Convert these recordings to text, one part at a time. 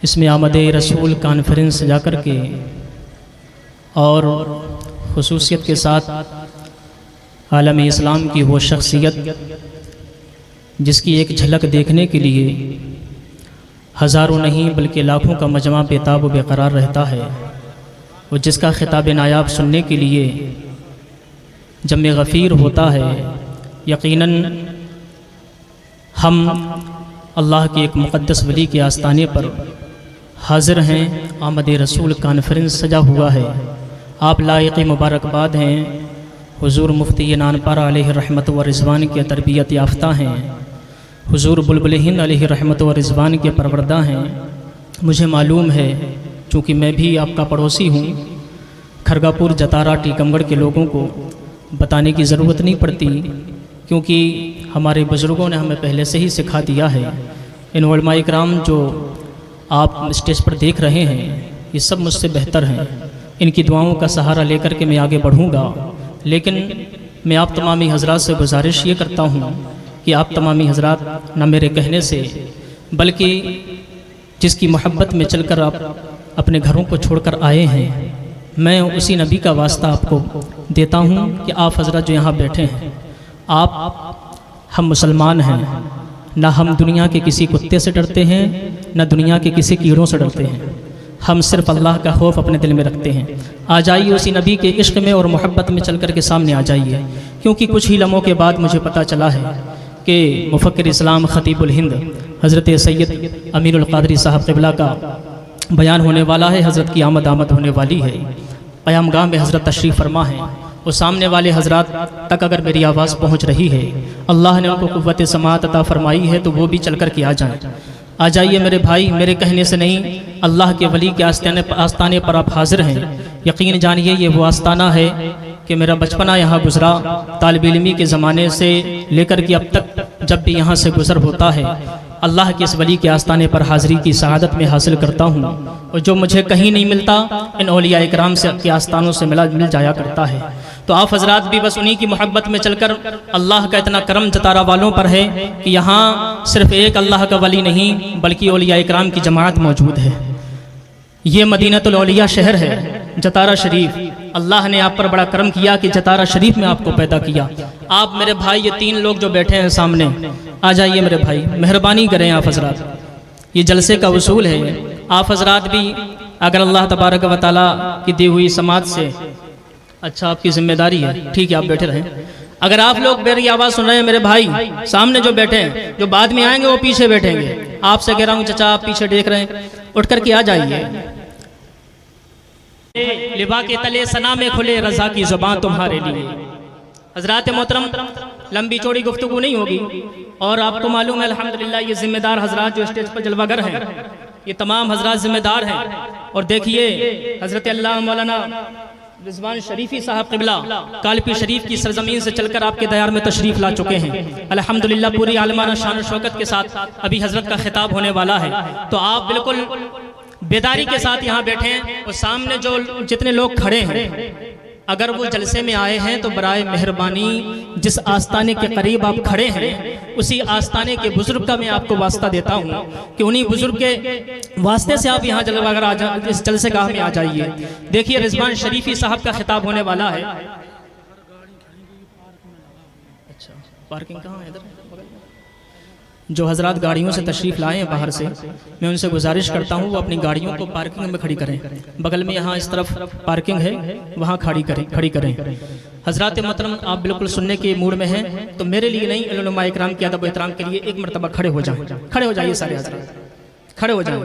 इसमें आमद रसूल कॉन्फ्रेंस जा कर के और खुसूसियत के साथ आलम इस्लाम की वो शख्सियत जिसकी एक झलक देखने के लिए हज़ारों नहीं बल्कि लाखों का मजमा बेताब व बेकरार रहता है, और जिसका खिताब नायाब सुनने के लिए जब में गफ़ीर होता है। यकीनन हम अल्लाह के एक मुक़द्दस वली के आस्ताने पर हाज़िर हैं। आमद रसूल कॉन्फ्रेंस सजा हुआ है। आप लायक़ मुबारकबाद हैं। हुज़ूर मुफ्ती नानपारा अलैहि रहमत व रिज़वान के तरबियत याफ्ता हैं। हुज़ूर बुलबुल हिंद अलैहि रहमत व रिज़वान के परवरदा हैं। मुझे मालूम है, चूँकि मैं भी आपका पड़ोसी हूँ, खरगापुर जतारा टीकमगढ़ के लोगों को बताने की ज़रूरत नहीं पड़ती, क्योंकि हमारे बुज़ुर्गों ने हमें पहले से ही सिखा दिया है। इन उलमा इकराम जो आप स्टेज पर देख रहे हैं, ये सब मुझसे बेहतर हैं। इनकी दुआओं का सहारा लेकर के मैं आगे बढ़ूँगा। लेकिन मैं आप तमामी हज़रात से गुजारिश ये करता हूँ कि आप तमामी हज़रात न मेरे कहने से बल्कि जिसकी मोहब्बत में चलकर आप अपने घरों को छोड़कर आए हैं, मैं उसी नबी का वास्ता आपको देता हूँ कि आप हज़रात जो यहाँ बैठे हैं, हम मुसलमान हैं। ना हम दुनिया के किसी कुत्ते से डरते हैं, ना दुनिया के किसी कीड़ों से डरते हैं। हम सिर्फ अल्लाह का खौफ अपने दिल में रखते हैं। आ जाइए उसी नबी के इश्क में और मोहब्बत में चल कर के सामने आ जाइए, क्योंकि कुछ ही लम्हों के बाद मुझे पता चला है कि मुफक्किर इस्लाम खतीबुल हिंद हज़रत सैयद अमीरुल क़ादरी साहब क़िबला का बयान होने वाला है। हज़रत की आमद होने वाली है। क़यामगाह में हज़रत तशरीफ़ फरमा है। वो सामने वाले हज़रात तक अगर मेरी आवाज़ पहुँच रही है, अल्लाह ने उनको क़ुव्वत समाअत अता फ़रमाई है, तो वो भी चल कर के आ जाएँ। आ जाइए मेरे भाई, मेरे कहने से नहीं, अल्लाह के वली के आस्ताने पर आप हाज़िर हैं। यकीन जानिए ये वो आस्ताना है कि मेरा बचपना यहाँ गुज़रा। तालिब इल्मी के ज़माने से लेकर के अब तक जब भी यहाँ से गुज़र होता है, अल्लाह के इस वली के आस्ताने पर हाज़िरी की सआदत में हासिल करता हूँ, और जो मुझे कहीं नहीं मिलता इन औलिया इकराम से के आस्तानों से मिल जाया करता है। तो आप हज़रात भी बस उन्हीं की मोहब्बत में चलकर, अल्लाह का इतना करम जतारा वालों पर है कि यहाँ सिर्फ एक अल्लाह का वली नहीं बल्कि औलिया इकराम की जमात मौजूद है। ये मदीनतुल औलिया शहर है, जतारा शरीफ। अल्लाह ने आप पर बड़ा करम किया कि जतारा शरीफ में आपको पैदा किया। आप मेरे भाई, ये 3 लोग जो बैठे हैं सामने, आ जाइए मेरे भाई, मेहरबानी करें आप हज़रात। ये जलसे का उसूल है। आप हज़रात भी अगर अल्लाह तबारक व तआला की दी हुई समात से, अच्छा आपकी जिम्मेदारी है, ठीक है आप बैठे रहें। अगर आप लोग मेरी आवाज़ सुन रहे हैं मेरे भाई, सामने जो बैठे हैं, जो बाद में आएंगे वो पीछे बैठेंगे। आपसे कह रहा हूँ चचा, आप पीछे देख रहे हैं, उठ करके आ जाइए। लिबा के तले सना में खुले रज़ा की ज़ुबान तुम्हारे लिए। हज़रात मोहतरम, लंबी चौड़ी गुफ्तगू नहीं होगी, और आपको मालूम है अल्हम्दुलिल्लाह ये ज़िम्मेदार हज़रात जो स्टेज पर जलवागर हैं, ये तमाम हज़रात ज़िम्मेदार हैं। और देखिए हज़रत अल्लाह मौलाना रिज़वान शरीफ़ी साहब क़िबला कालपी शरीफ की सरजमीन से चलकर आपके दयार में तशरीफ़ ला चुके हैं। अल्हम्दुलिल्लाह पूरी आलमाना शान शौकत के साथ अभी हज़रत का खिताब होने वाला है। तो आप बिल्कुल बेदारी के साथ यहाँ बैठे हैं, और सामने जो जितने लोग खड़े हैं, अगर वो जलसे में आए हैं तो बराए मेहरबानी जिस आस्ताने के करीब आप खड़े हैं, उसी आस्ताने के बुजुर्ग का मैं आपको वास्ता देता हूँ कि उन्हीं बुजुर्ग के वास्ते से आप यहाँ जलवागर इस जलसे गाह में आ जाइए। देखिए रिज़वान शरीफ़ी साहब का खिताब होने वाला है। अच्छा, पार्किंग कहाँ है? इधर जो हज़रात गाड़ियों से तशरीफ़ लाए हैं बाहर से, मैं उनसे गुजारिश करता हूँ वो अपनी गाड़ियों को पार्किंग में खड़ी करें। बगल में यहाँ इस तरफ पार्किंग है, वहाँ खड़ी करें। हज़रात मोहतरम, आप बिल्कुल सुनने के मूड में हैं, तो मेरे लिए नहीं, उलमा इकराम के अदब व एहतराम के लिए एक मरतबा खड़े हो जाएं। खड़े हो जाइए सारे हज़रात, खड़े हो जाएं।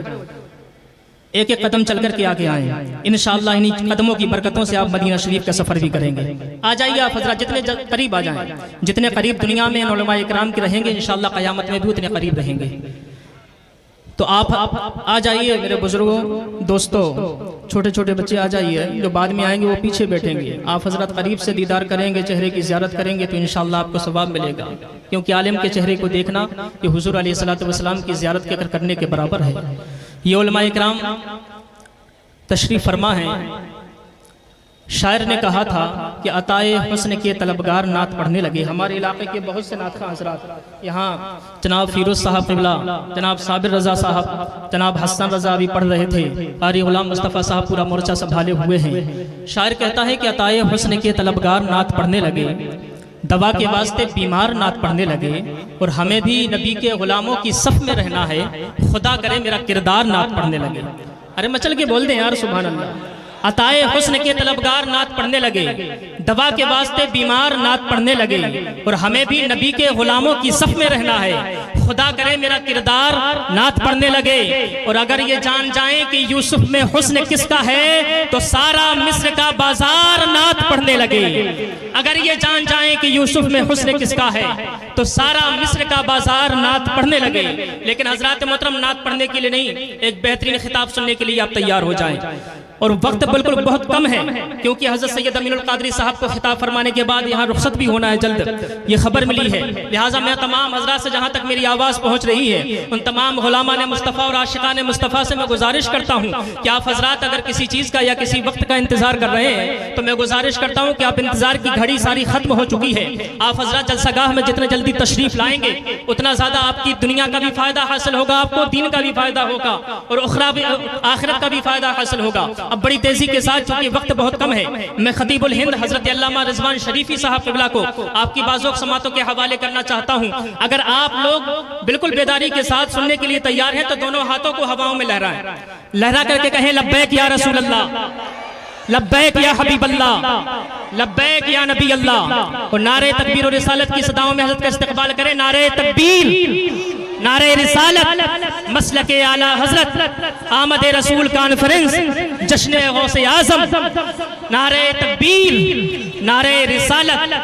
एक एक कदम चल कर के आगे आए। इंशाअल्लाह इन्हीं कदमों की बरकतों से आप मदीना शरीफ का सफ़र भी करेंगे। आ जाइए आप हज़रात, जितने करीब आ जाएं, जितने करीब दुनिया में उलमा इकराम के रहेंगे, इंशाअल्लाह क़यामत में भी उतने करीब रहेंगे। तो आप आ जाइए मेरे बुजुर्गों, दोस्तों, छोटे छोटे बच्चे आ जाइए। जो बाद में आएंगे वो पीछे बैठेंगे। आप हज़रात करीब से दीदार करेंगे, चेहरे की ज़ियारत करेंगे, तो इंशाअल्लाह आपको सवाब मिलेगा, क्योंकि आलिम के चेहरे को देखना ये हुज़ूर अलैहिस्सलातु वस्सलाम की ज़ियारत करने के बराबर है। ये उलमा इकराम तशरीफ़ फरमा हैं। शायर ने कहा था कि अताए हुस्न के तलबगार नात पढ़ने लगे। हमारे इलाके के बहुत से नात खां हजरात, यहाँ जनाब फिरोज साहब क़िबला, जनाब साबिर रज़ा साहब, जनाब हसन रज़ा भी पढ़ रहे थे, कारी गुलाम मुस्तफ़ा साहब पूरा मोर्चा संभाले हुए हैं। शायर कहता है कि अताए हुस्न के तलबगार नात पढ़ने लगे, दवा के वास्ते बीमार नात पढ़ने लगे, और हमें भी नबी के गुलामों की सफ में रहना है, खुदा करे मेरा किरदार नात पढ़ने लगे। अरे मचल के बोल दें यार, सुभान अल्लाह। अताए हुस्न के तलबगार नात पढ़ने लगे, दवा के वास्ते बीमार नात पढ़ने लगे, और हमें भी नबी के गुलामों की सफ में रहना है, खुदा करे मेरा किरदार नात पढ़ने लगे। और अगर ये जान जाएं कि यूसुफ में हुस्न किसका है, तो सारा मिस्र का बाजार नात पढ़ने लगे। अगर ये जान जाएं कि यूसुफ में हुस्न किसका है, तो सारा मिस्र का बाजार नात पढ़ने लगे। लेकिन हजरात मोहतरम, नात पढ़ने के लिए नहीं, एक बेहतरीन खिताब सुनने के लिए आप तैयार हो जाएं। और वक्त बिल्कुल बहुत कम है, क्योंकि हजरत सैयद अमीनुल कादरी साहब को खिताब फरमाने के बाद यहाँ रुखसत भी होना है जल्द, ये खबर मिली है। लिहाजा मैं तमाम हजरात से, जहाँ तक मेरी आवाज़ पहुँच रही है, उन तमाम गुलामान मुस्तफ़ा और आशिकान मुस्तफ़ा से मैं गुजारिश करता हूँ कि आप हजरात अगर किसी चीज़ का या किसी वक्त का इंतजार कर रहे हैं, तो मैं गुजारिश करता हूँ कि आप इंतजार की घड़ी सारी खत्म हो चुकी है। आप हजरात जलसागाह में जितने जल्दी तशरीफ लाएंगे, उतना ज़्यादा आपकी दुनिया का भी फायदा हासिल होगा, आपको दीन का भी फायदा होगा, और उखरा भी, आखिरत का भी फायदा हासिल होगा। अब बड़ी तेजी के साथ, चूंकि वक्त बहुत कम है, मैं खतीबुल हिंद हजरत अल्लामा रिजवान शरीफी साहब क़िबला को आपकी बाज़ोक़ समातों के हवाले करना चाहता हूं। अगर आप लोग बिल्कुल बेदारी के साथ सुनने के लिए तैयार हैं, तो दोनों हाथों को हवाओं में लहराएं, लहरा करके कहें लब्बैक या रसूल अल्लाह, लब्बैक या हबीब अल्लाह, लब्बैक या नबी अल्लाह। और नारे तकबीर और रिसालत की सदाओं में हज़रत का इस्तक़बाल करें। नारे तकबीर, नारे रिसालत, मसलके आला हजरत, आमद रसूल कॉन्फ्रेंस, जश्न गौसे आज़म। नारे तकबीर, नारे रिसालत,